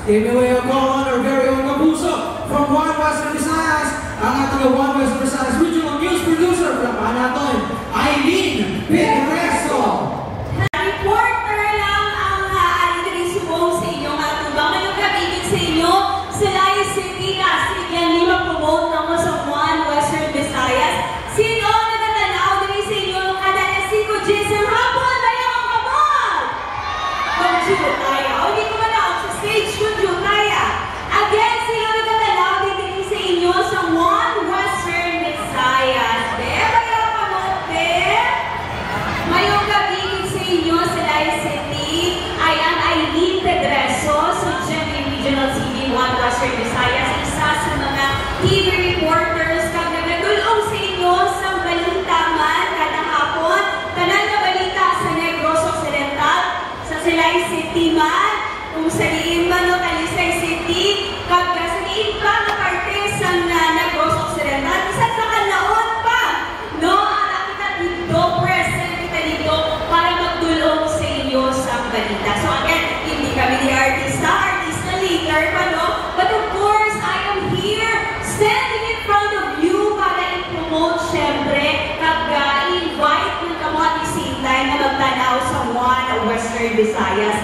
Give me away a call on our very own Kapuso from One Western Visayas, ang ating One Western Visayas Regional News Producer, palapahan natin, Aileen Pedreso. Reporter lang ang aaligarisubong sa inyong matubang. Ngayong gabigin sa inyo, sa Layo City, Kasigyan, di ma-promote na mo sa One Western Visayas. Sino natatanaw din sa inyo ang kanala si Jason Rapon, tayo ang kabag! Conjure tayo. Hindi ko manaw sa stage, conjure tayo. Again, sino natatanaw din sa inyo sa One Western Visayas. Tayo kabag, ngayong gabigin sa inyo sa Layo City ay ang Aileen Pedreso, Regional City, One Western Visayas, isa sa mga TV reporters kag nagadulong sa inyo sa balita man kada hapon, tanan na balita sa Negros Occidental, sa Silay City man, kung saliin man o Talisay City, kag saliin pa na parte sa Negros Occidental, isa sa kalaon pa, no? Kita dito, present kita dito para magdulong sa inyo sa balita. So again, hindi kami ni artista later pa, no? But of course, I am here standing in front of you para i-promote, syempre, kag i-invite ng kamot ni Sintay na magtanaw sa One Western Visayas.